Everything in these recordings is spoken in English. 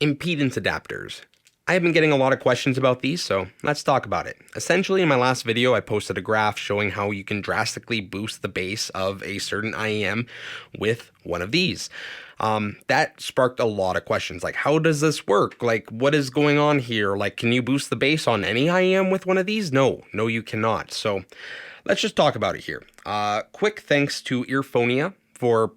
Impedance adapters. I have been getting a lot of questions about these, so let's talk about it. Essentially, in my last video, I posted a graph showing how you can drastically boost the bass of a certain IEM with one of these. That sparked a lot of questions, like how does this work? Like, what is going on here? Like, can you boost the bass on any IEM with one of these? No, you cannot. So let's just talk about it here. Quick thanks to Earphonia for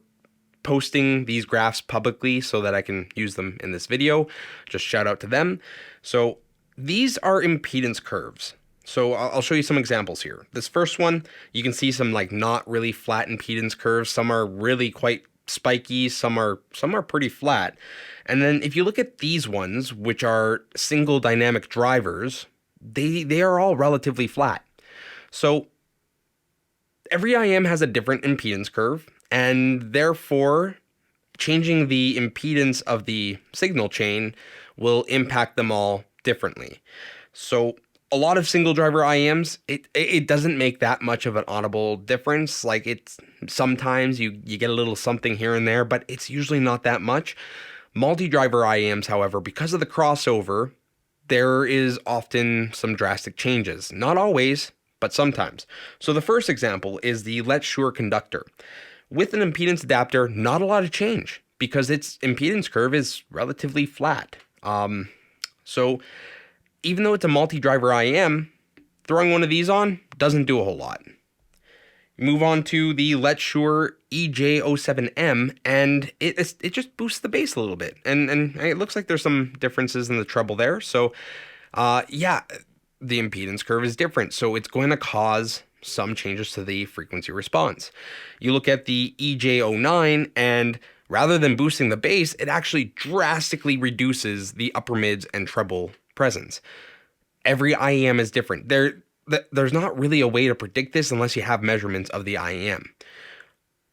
posting these graphs publicly so that I can use them in this video. Just shout out to them. So these are impedance curves. So I'll show you some examples here. This first one, you can see some like not really flat impedance curves. Some are really quite spiky, some are pretty flat. And then if you look at these ones, which are single dynamic drivers, they are all relatively flat. So every IEM has a different impedance curve, and therefore changing the impedance of the signal chain will impact them all differently. So a lot of single driver IEMs, it doesn't make that much of an audible difference. Like, it's sometimes you get a little something here and there, but it's usually not that much. Multi-driver IEMs, however, because of the crossover, there is often some drastic changes. Not always, but sometimes. So the first example is the Let's Sure conductor. With an impedance adapter, not a lot of change because its impedance curve is relatively flat. So even though it's a multi-driver IEM, throwing one of these on doesn't do a whole lot. Move on to the Let's Sure EJ07M, and it just boosts the bass a little bit. And it looks like there's some differences in the treble there. So yeah, the impedance curve is different. So it's going to cause some changes to the frequency response. You look at the EJ09, and rather than boosting the bass, it actually drastically reduces the upper mids and treble presence. Every IEM is different. There's not really a way to predict this unless you have measurements of the IEM.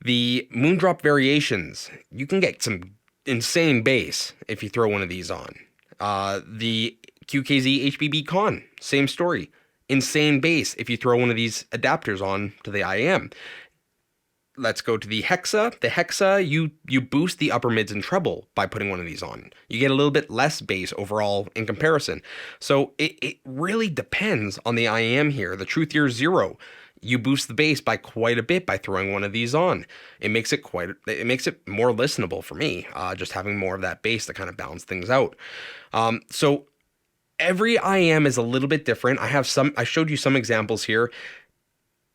The Moondrop variations, you can get some insane bass if you throw one of these on. The QKZ HBB Con, same story. Insane bass if you throw one of these adapters on to the IEM. Let's go to the Hexa. The Hexa, you boost the upper mids and treble by putting one of these on. You get a little bit less bass overall in comparison. So it really depends on the IEM here. The Truth Year 0, you boost the bass by quite a bit by throwing one of these on. It makes it more listenable for me, just having more of that bass to kind of balance things out. So every IEM is a little bit different. I showed you some examples here.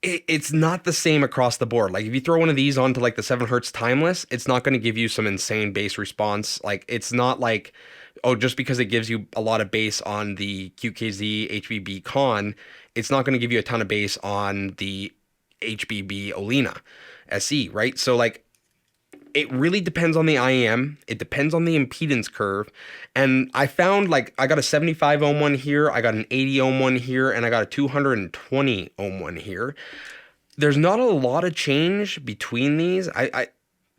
It's not the same across the board. Like, if you throw one of these onto like the 7 Hertz timeless, it's not going to give you some insane bass response. Like, it's not like, oh, just because it gives you a lot of bass on the QKZ HBB Con, it's not going to give you a ton of bass on the HBB Olina SE, right? So like, it really depends on the IEM. It depends on the impedance curve. And I found, like, I got a 75 ohm one here, I got an 80 ohm one here, and I got a 220 ohm one here. There's not a lot of change between these. I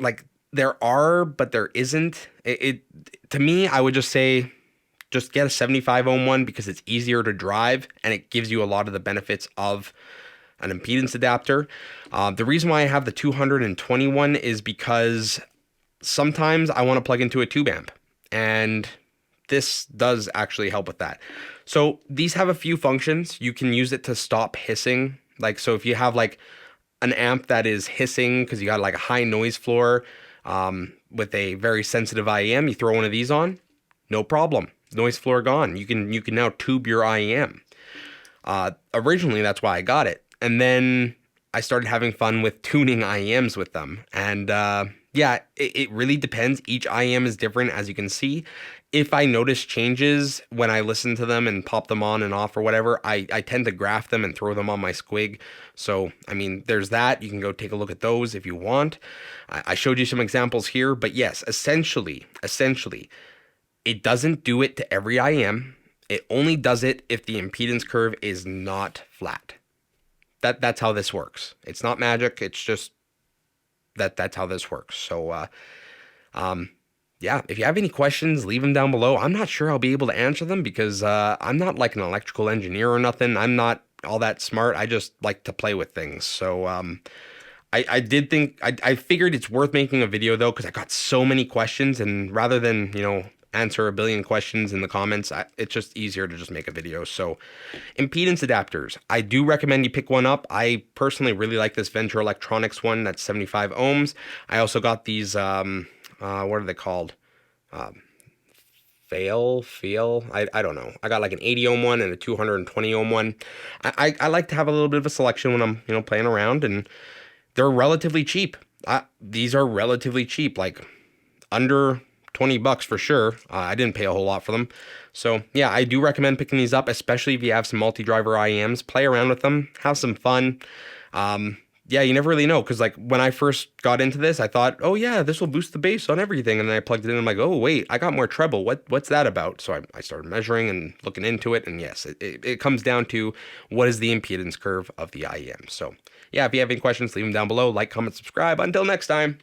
like, there are, but there isn't. To me, I would just say, just get a 75 ohm one because it's easier to drive and it gives you a lot of the benefits of an impedance adapter. The reason why I have the 221 is because sometimes I want to plug into a tube amp, and this does actually help with that. So these have a few functions. You can use it to stop hissing. Like, so if you have like an amp that is hissing because you got like a high noise floor with a very sensitive IEM, you throw one of these on, no problem. Noise floor gone. You can now tube your IEM. Originally, that's why I got it. And then I started having fun with tuning IEMs with them. And yeah, it really depends. Each IEM is different, as you can see. If I notice changes when I listen to them and pop them on and off or whatever, I tend to graph them and throw them on my squig. So, I mean, there's that. You can go take a look at those if you want. I showed you some examples here. But yes, essentially, it doesn't do it to every IEM. It only does it if the impedance curve is not flat. That's how this works. It's not magic. It's just that's how this works. So, yeah, if you have any questions, leave them down below. I'm not sure I'll be able to answer them because I'm not like an electrical engineer or nothing. I'm not all that smart. I just like to play with things. So, I figured it's worth making a video though, because I got so many questions, and rather than, answer a billion questions in the comments. It's just easier to just make a video. So impedance adapters, I do recommend you pick one up. I personally really like this Venture Electronics one that's 75 ohms. I also got these, what are they called? I don't know. I got like an 80 ohm one and a 220 ohm one. I like to have a little bit of a selection when I'm, playing around, and they're relatively cheap. These are relatively cheap, like under 20 bucks for sure. I didn't pay a whole lot for them. So yeah, I do recommend picking these up, especially if you have some multi-driver IEMs. Play around with them, have some fun. Yeah, you never really know, because like when I first got into this, I thought, oh yeah, this will boost the bass on everything, and then I plugged it in, and I'm like, oh wait, I got more treble. What's that about? So I started measuring and looking into it, and yes, it comes down to what is the impedance curve of the IEM. So yeah, if you have any questions, leave them down below. Like, comment, subscribe. Until next time.